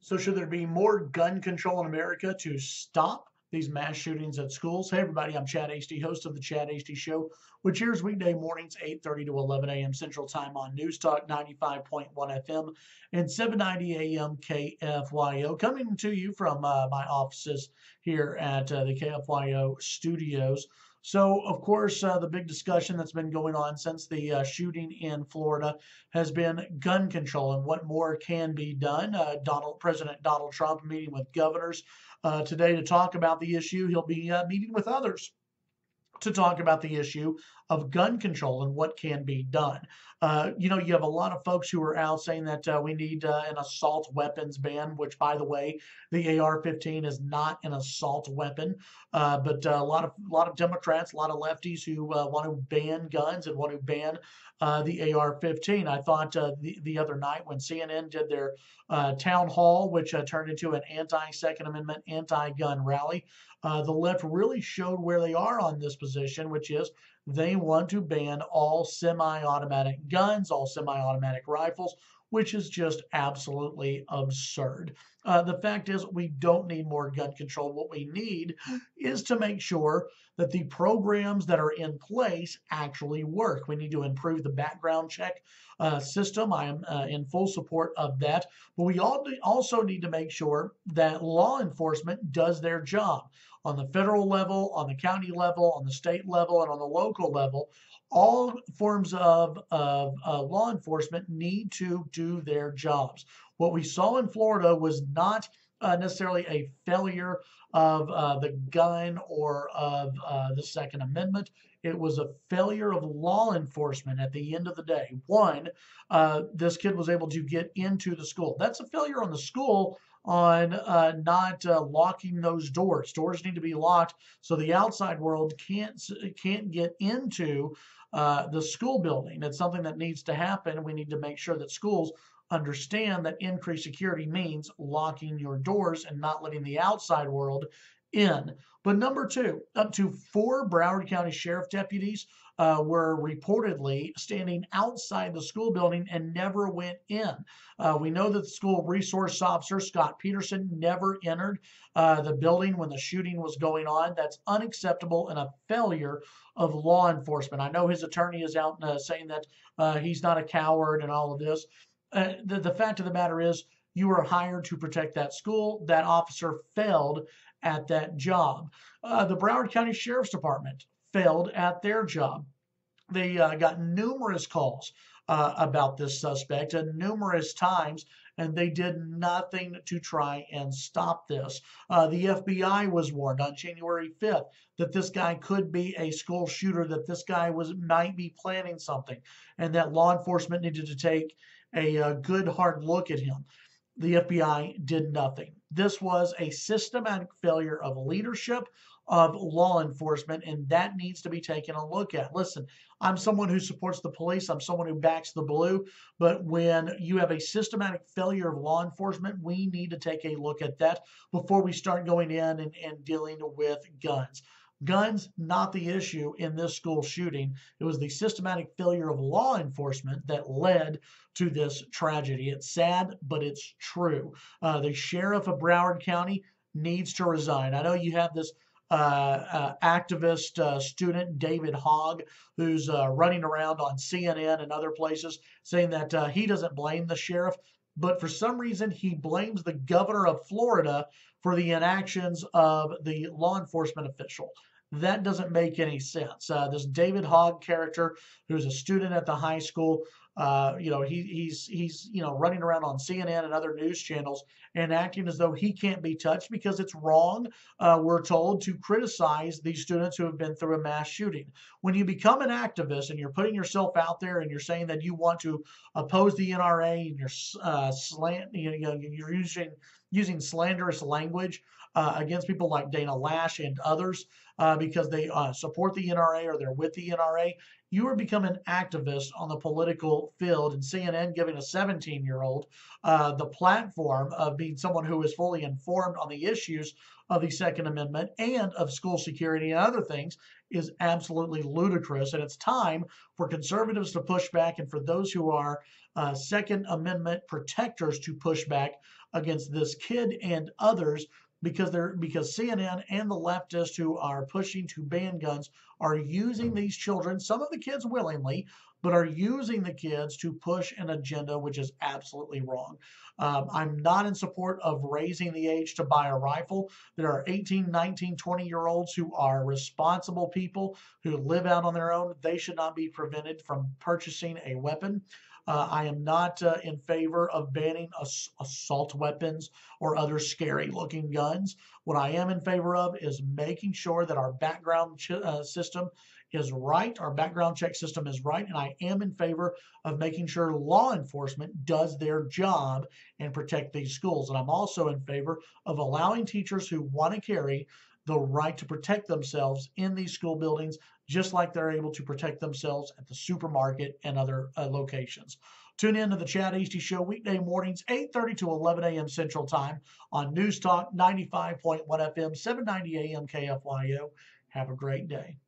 So should there be more gun control in America to stop these mass shootings at schools? Hey everybody, I'm Chad Hasty, host of the Chad Hasty Show, which airs weekday mornings 8:30 to 11 a.m. Central Time on News Talk 95.1 FM and 790 a.m. KFYO. Coming to you from my offices here at the KFYO studios. So, of course, the big discussion that's been going on since the shooting in Florida has been gun control and what more can be done. President Donald Trump meeting with governors today to talk about the issue. He'll be meeting with others to talk about the issue of gun control and what can be done. You have a lot of folks who are out saying that we need an assault weapons ban, which, by the way, the AR-15 is not an assault weapon. But a lot of Democrats, a lot of lefties who want to ban guns and want to ban the AR-15. I thought the other night when CNN did their town hall, which turned into an anti-Second Amendment, anti-gun rally, the left really showed where they are on this position, which is they want to ban all semi-automatic guns, all semi-automatic rifles, which is just absolutely absurd. The fact is we don't need more gun control. What we need is to make sure that the programs that are in place actually work. We need to improve the background check system. I am in full support of that. But we also need to make sure that law enforcement does their job on the federal level, on the county level, on the state level, and on the local level. All forms of law enforcement need to do their jobs. What we saw in Florida was not necessarily a failure of the gun or of the Second Amendment. It was a failure of law enforcement at the end of the day. One, this kid was able to get into the school. That's a failure on the school on not locking those doors. Doors need to be locked so the outside world can't get into the school building. It's something that needs to happen. We need to make sure that schools understand that increased security means locking your doors and not letting the outside world in. But number two, up to 4 Broward County Sheriff deputies were reportedly standing outside the school building and never went in. We know that the school resource officer, Scott Peterson, never entered the building when the shooting was going on. That's unacceptable and a failure of law enforcement. I know his attorney is out saying that he's not a coward and all of this. The fact of the matter is, you were hired to protect that school. That officer failed at that job. The Broward County Sheriff's Department failed at their job. They got numerous calls about this suspect and numerous times, and they did nothing to try and stop this. The FBI was warned on January 5th that this guy could be a school shooter, that this guy might be planning something, and that law enforcement needed to take a good hard look at him. The FBI did nothing. This was a systematic failure of leadership, of law enforcement, and that needs to be taken a look at. Listen, I'm someone who supports the police. I'm someone who backs the blue. But when you have a systematic failure of law enforcement, we need to take a look at that before we start going in and dealing with guns. Guns, not the issue in this school shooting. It was the systematic failure of law enforcement that led to this tragedy. It's sad, but it's true. The sheriff of Broward County needs to resign. I know you have this activist student, David Hogg, who's running around on CNN and other places saying that he doesn't blame the sheriff, but for some reason he blames the governor of Florida for the inactions of the law enforcement official. That doesn't make any sense. This David Hogg character, who's a student at the high school, he's running around on CNN and other news channels and acting as though he can't be touched because it's wrong, we're told, to criticize these students who have been through a mass shooting. When you become an activist and you're putting yourself out there and you're saying that you want to oppose the NRA and you're using slanderous language against people like Dana Lash and others because they support the NRA or they're with the NRA, you are becoming an activist on the political field, and CNN giving a 17-year-old the platform of being someone who is fully informed on the issues of the Second Amendment and of school security and other things is absolutely ludicrous. And it's time for conservatives to push back and for those who are Second Amendment protectors to push back against this kid and others because CNN and the leftists who are pushing to ban guns are using these children, some of the kids willingly, but are using the kids to push an agenda which is absolutely wrong. I'm not in support of raising the age to buy a rifle. There are 18, 19, 20-year-olds who are responsible people who live out on their own. They should not be prevented from purchasing a weapon. I am not in favor of banning assault weapons or other scary looking guns. What I am in favor of is making sure that our background system is right. Our background check system is right. And I am in favor of making sure law enforcement does their job and protect these schools. And I'm also in favor of allowing teachers who want to carry the right to protect themselves in these school buildings, just like they're able to protect themselves at the supermarket and other locations. Tune in to the Chad Hasty Show weekday mornings, 8:30 to 11 a.m. Central Time on News Talk 95.1 FM, 790 AM KFYO. Have a great day.